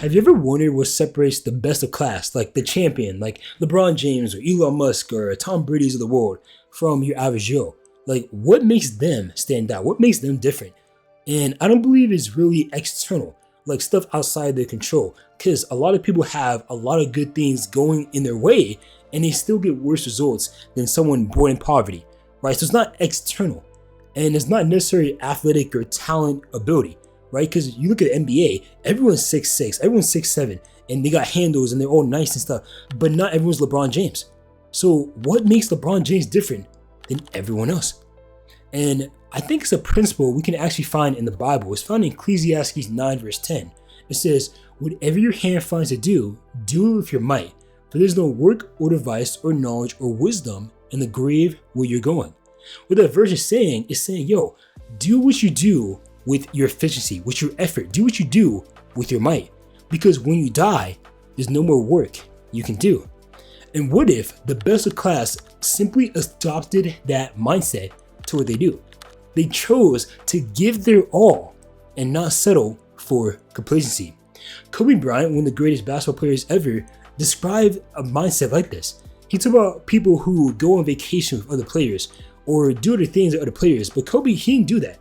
Have you ever wondered what separates the best of class, like the champion, like LeBron James or Elon Musk or Tom Brady's of the world, from your average Joe? Like, what makes them stand out? What makes them different? And I don't believe it's really external, like stuff outside their control, because a lot of people have a lot of good things going in their way, and they still get worse results than someone born in poverty, right? So it's not external, and it's not necessarily athletic or talent ability, right? Because you look at the NBA, everyone's 6'6", everyone's 6'7", and they got handles and they're all nice and stuff, but not everyone's LeBron James. So what makes LeBron James different than everyone else? And I think it's a principle we can actually find in the Bible. It's found in Ecclesiastes 9 verse 10. It says, "Whatever your hand finds to do it with your might, for there's no work or device or knowledge or wisdom in the grave where you're going." What that verse is saying, yo, do what you do with your efficiency, with your effort. Do what you do with your might. Because when you die, there's no more work you can do. And what if the best of class simply adopted that mindset to what they do? They chose to give their all and not settle for complacency. Kobe Bryant, one of the greatest basketball players ever, described a mindset like this. He talked about people who go on vacation with other players or do other things with other players, but Kobe, he didn't do that.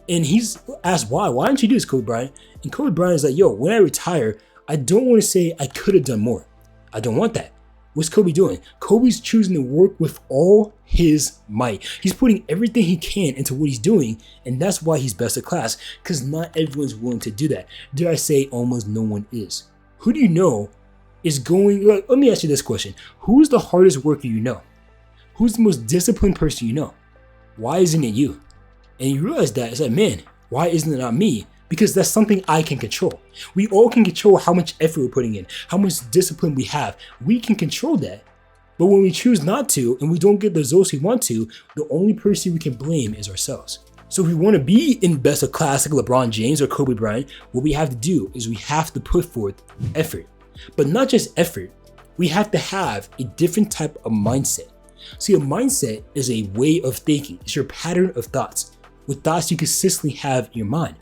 And he's asked why. Why didn't you do this, Kobe Bryant? And Kobe Bryant is like, yo, when I retire, I don't want to say I could have done more. I don't want that. What's Kobe doing? Kobe's choosing to work with all his might. He's putting everything he can into what he's doing, and that's why he's best of class, because not everyone's willing to do that. Dare I say, almost no one is. Who do you know is going, let me ask you this question. Who's the hardest worker you know? Who's the most disciplined person you know? Why isn't it you? And you realize that, it's like, man, why isn't it not me? Because that's something I can control. We all can control how much effort we're putting in, how much discipline we have. We can control that. But when we choose not to, and we don't get the results we want to, the only person we can blame is ourselves. So if we want to be in best of class like LeBron James or Kobe Bryant, what we have to do is we have to put forth effort. But not just effort, we have to have a different type of mindset. See, a mindset is a way of thinking. It's your pattern of thoughts, with thoughts you consistently have in your mind.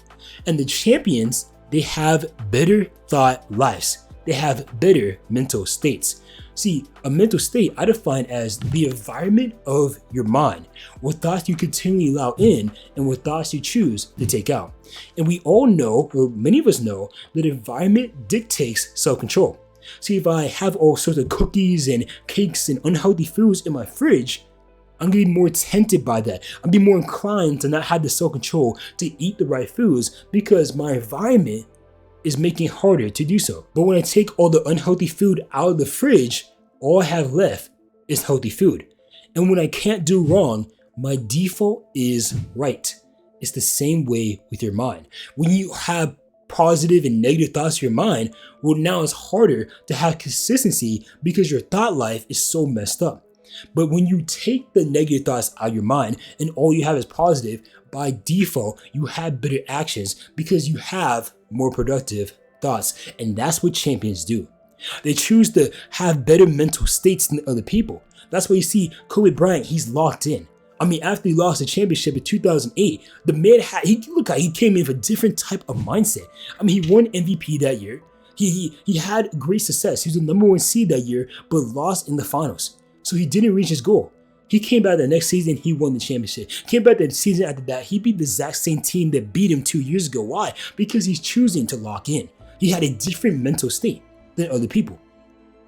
And the champions, they have better thought lives. They have better mental states. See, a mental state I define as the environment of your mind, what thoughts you continually allow in and what thoughts you choose to take out. And we all know, or many of us know, that environment dictates self-control. See, if I have all sorts of cookies and cakes and unhealthy foods in my fridge, I'm gonna be more tempted by that. I'm gonna be more inclined to not have the self-control to eat the right foods because my environment is making it harder to do so. But when I take all the unhealthy food out of the fridge, all I have left is healthy food. And when I can't do wrong, my default is right. It's the same way with your mind. When you have positive and negative thoughts in your mind, well, now it's harder to have consistency because your thought life is so messed up. But when you take the negative thoughts out of your mind and all you have is positive, by default, you have better actions because you have more productive thoughts. And that's what champions do. They choose to have better mental states than other people. That's why you see Kobe Bryant, he's locked in. I mean, after he lost the championship in 2008, the man he came in with a different type of mindset. I mean, he won MVP that year. He had great success. He was the number 1 seed that year, but lost in the finals. So he didn't reach his goal. He came back the next season, he won the championship. Came back the season after that, he beat the exact same team that beat him 2 years ago. Why? Because he's choosing to lock in. He had a different mental state than other people.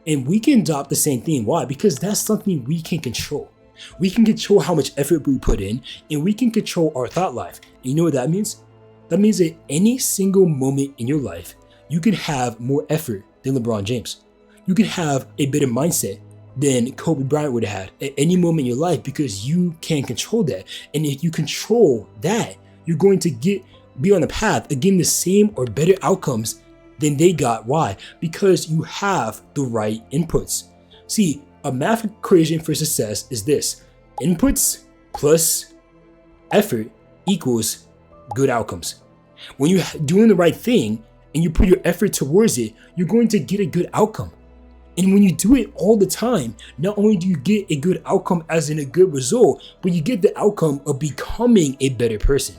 And we can adopt the same thing. Why? Because that's something we can control. We can control how much effort we put in, and we can control our thought life. And you know what that means? That means that any single moment in your life, you can have more effort than LeBron James. You can have a better mindset than Kobe Bryant would have had at any moment in your life because you can control that. And if you control that, you're going to be on the path of getting the same or better outcomes than they got. Why? Because you have the right inputs. See, a math equation for success is this: inputs plus effort equals good outcomes. When you're doing the right thing and you put your effort towards it, you're going to get a good outcome. And when you do it all the time, not only do you get a good outcome as in a good result, but you get the outcome of becoming a better person.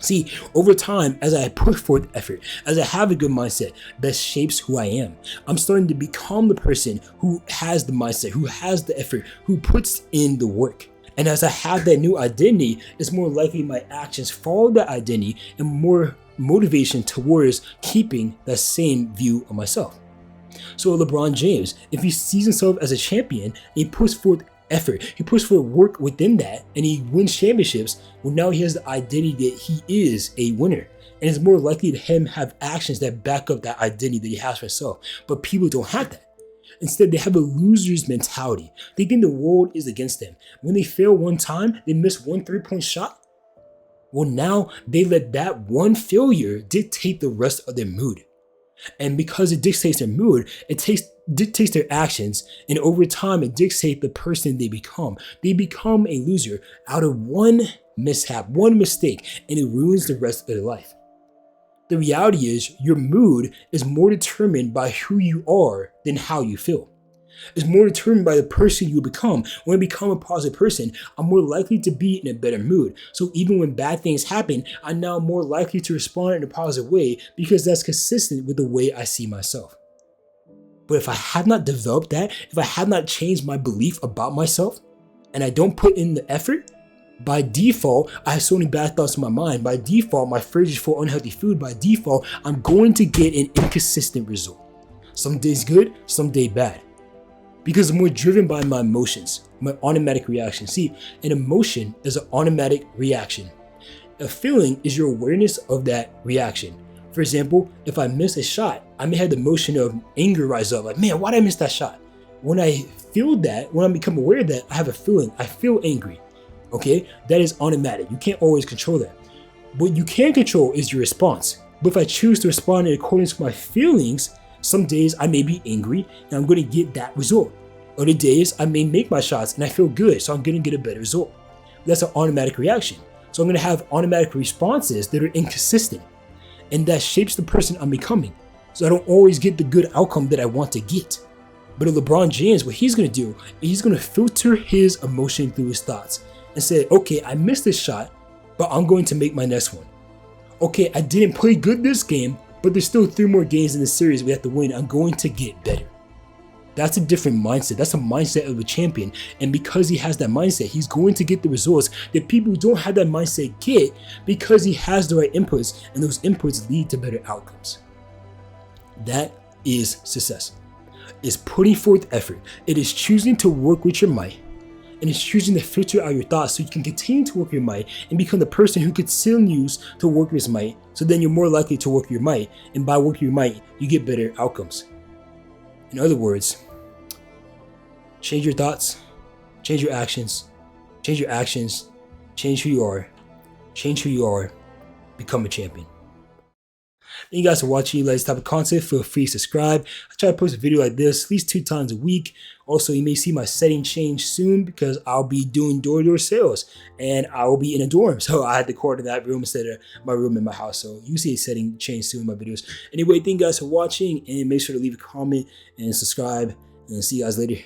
See, over time, as I put forth effort, as I have a good mindset, that shapes who I am. I'm starting to become the person who has the mindset, who has the effort, who puts in the work. And as I have that new identity, it's more likely my actions follow that identity and more motivation towards keeping that same view of myself. So LeBron James, if he sees himself as a champion and he puts forth effort, he puts forth work within that, and he wins championships, well, now he has the identity that he is a winner. And it's more likely to him have actions that back up that identity that he has for himself. But people don't have that. Instead, they have a loser's mentality. They think the world is against them. When they fail one time, they miss one 3-point shot. Well, now they let that one failure dictate the rest of their mood. And because it dictates their mood, it dictates their actions, and over time it dictates the person they become. They become a loser out of one mishap, one mistake, and it ruins the rest of their life. The reality is your mood is more determined by who you are than how you feel. It's more determined by the person you become. When I become a positive person, I'm more likely to be in a better mood. So even when bad things happen, I'm now more likely to respond in a positive way because that's consistent with the way I see myself. But if I have not developed that, if I have not changed my belief about myself, and I don't put in the effort, by default, I have so many bad thoughts in my mind. By default, my fridge is full of unhealthy food. By default, I'm going to get an inconsistent result. Some days good, some days bad. Because I'm more driven by my emotions, my automatic reaction. See, an emotion is an automatic reaction. A feeling is your awareness of that reaction. For example, if I miss a shot, I may have the emotion of anger rise up, like, man, why did I miss that shot? When I feel that, when I become aware of that, I have a feeling, I feel angry. Okay, that is automatic. You can't always control that. What you can control is your response. But if I choose to respond in accordance with my feelings, some days I may be angry and I'm going to get that result. Other days I may make my shots and I feel good, so I'm going to get a better result. That's an automatic reaction. So I'm going to have automatic responses that are inconsistent, and that shapes the person I'm becoming. So I don't always get the good outcome that I want to get. But LeBron James, what he's going to do, he's going to filter his emotion through his thoughts and say, okay, I missed this shot, but I'm going to make my next one. Okay, I didn't play good this game, but there's still 3 more games in the series we have to win. I'm going to get better. That's a different mindset. That's a mindset of a champion. And because he has that mindset, he's going to get the results that people who don't have that mindset get, because he has the right inputs, and those inputs lead to better outcomes. That is success. It's putting forth effort. It is choosing to work with your might. And it's choosing to filter out your thoughts so you can continue to work your might and become the person who continues to work his might. So then you're more likely to work your might. And by working your might, you get better outcomes. In other words, change your thoughts, change your actions, change who you are, become a champion. Thank you guys for watching. If you like this type of content, feel free to subscribe. I try to post a video like this at least 2 times a week. Also, you may see my setting change soon because I'll be doing door-to-door sales and I will be in a dorm. So I had to record in that room instead of my room in my house. So you see a setting change soon in my videos. Anyway, thank you guys for watching, and make sure to leave a comment and subscribe, and see you guys later.